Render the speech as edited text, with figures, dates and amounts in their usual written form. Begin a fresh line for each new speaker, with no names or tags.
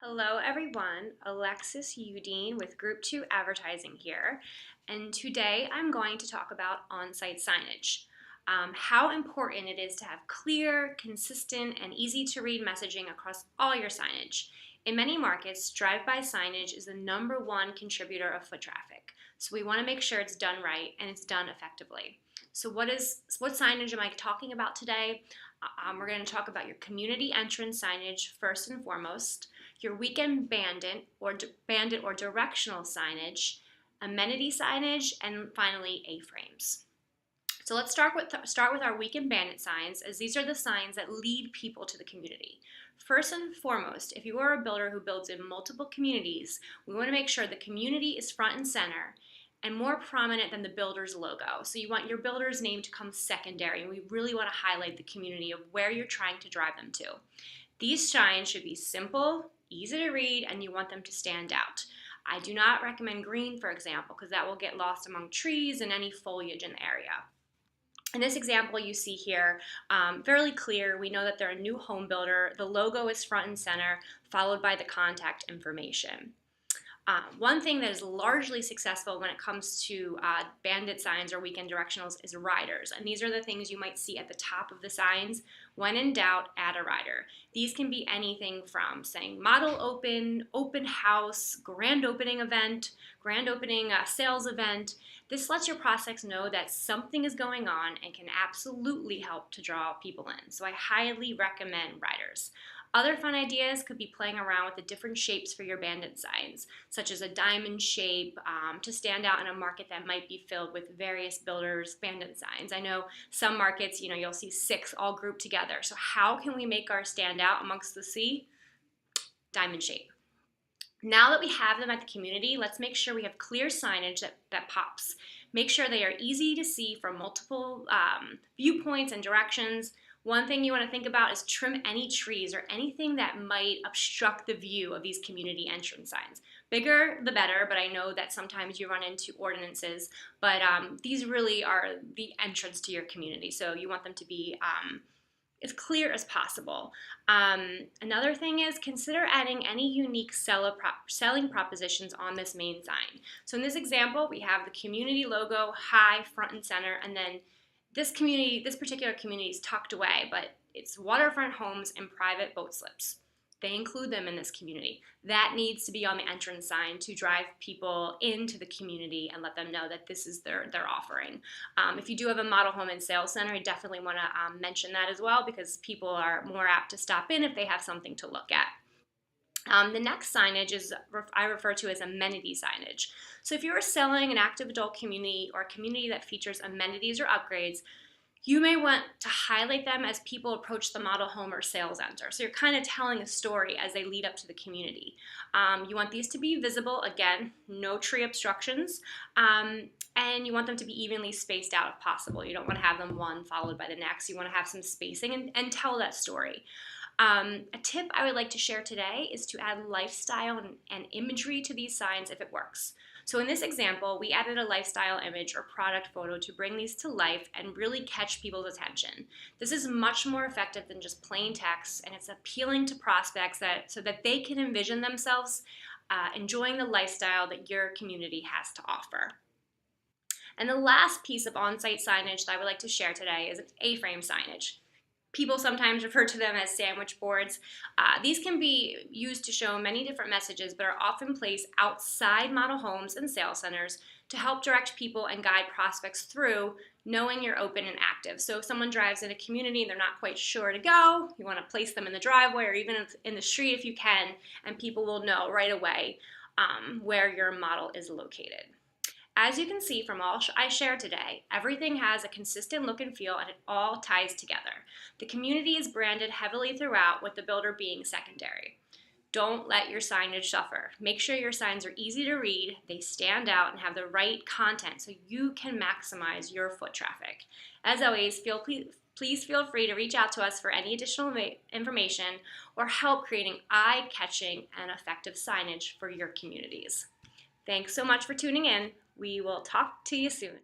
Hello everyone, Alexis Udine with Group 2 Advertising here, and today I'm going to talk about on-site signage. How important it is to have clear, consistent, and easy to read messaging across all your signage. In many markets, drive-by signage is the #1 contributor of foot traffic, so we want to make sure it's done right and it's done effectively. So what signage am I talking about today? We're going to talk about your community entrance signage first and foremost, your weekend bandit or directional signage, amenity signage, and finally A-frames. So let's start with our weekend bandit signs, as these are the signs that lead people to the community. First and foremost, if you are a builder who builds in multiple communities, we want to make sure the community is front and center and more prominent than the builder's logo. So you want your builder's name to come secondary, and we really want to highlight the community of where you're trying to drive them to. These signs should be simple, easy to read, and you want them to stand out. I do not recommend green, for example, because that will get lost among trees and any foliage in the area. In this example you see here, fairly clear. We know that they're a new home builder. The logo is front and center, followed by the contact information. One thing that is largely successful when it comes to bandit signs or weekend directionals is riders. And these are the things you might see at the top of the signs. When in doubt, add a rider. These can be anything from saying model open, open house, grand opening event, grand opening sales event. This lets your prospects know that something is going on and can absolutely help to draw people in. So I highly recommend riders. Other fun ideas could be playing around with the different shapes for your bandit signs, such as a diamond shape to stand out in a market that might be filled with various builders' bandit signs. I know some markets, you'll see 6 all grouped together. So how can we make ours stand out amongst the sea? Diamond shape. Now that we have them at the community, let's make sure we have clear signage that pops. Make sure they are easy to see from multiple viewpoints and directions. One thing you want to think about is trim any trees or anything that might obstruct the view of these community entrance signs. Bigger the better, but I know that sometimes you run into ordinances, but these really are the entrance to your community, so you want them to be as clear as possible. Another thing is consider adding any unique selling propositions on this main sign. So in this example, we have the community logo high, front and center, and then this particular community is tucked away, but it's waterfront homes and private boat slips. They include them in this community. That needs to be on the entrance sign to drive people into the community and let them know that this is their offering. If you do have a model home and sales center, I definitely want to mention that as well, because people are more apt to stop in if they have something to look at. The next signage I refer to as amenity signage. So if you're selling an active adult community or a community that features amenities or upgrades, you may want to highlight them as people approach the model home or sales center. So you're kind of telling a story as they lead up to the community. You want these to be visible, again, no tree obstructions, and you want them to be evenly spaced out if possible. You don't want to have them one followed by the next. You want to have some spacing and tell that story. A tip I would like to share today is to add lifestyle and imagery to these signs if it works. So in this example, we added a lifestyle image or product photo to bring these to life and really catch people's attention. This is much more effective than just plain text, and it's appealing to prospects so that they can envision themselves enjoying the lifestyle that your community has to offer. And the last piece of on-site signage that I would like to share today is A-frame signage. People sometimes refer to them as sandwich boards. These can be used to show many different messages, but are often placed outside model homes and sales centers to help direct people and guide prospects through knowing you're open and active. So if someone drives in a community and they're not quite sure to go, you want to place them in the driveway or even in the street if you can, and people will know right away where your model is located. As you can see from all I shared today, everything has a consistent look and feel, and it all ties together. The community is branded heavily throughout, with the builder being secondary. Don't let your signage suffer. Make sure your signs are easy to read, they stand out, and have the right content so you can maximize your foot traffic. As always, please feel free to reach out to us for any additional information or help creating eye-catching and effective signage for your communities. Thanks so much for tuning in. We will talk to you soon.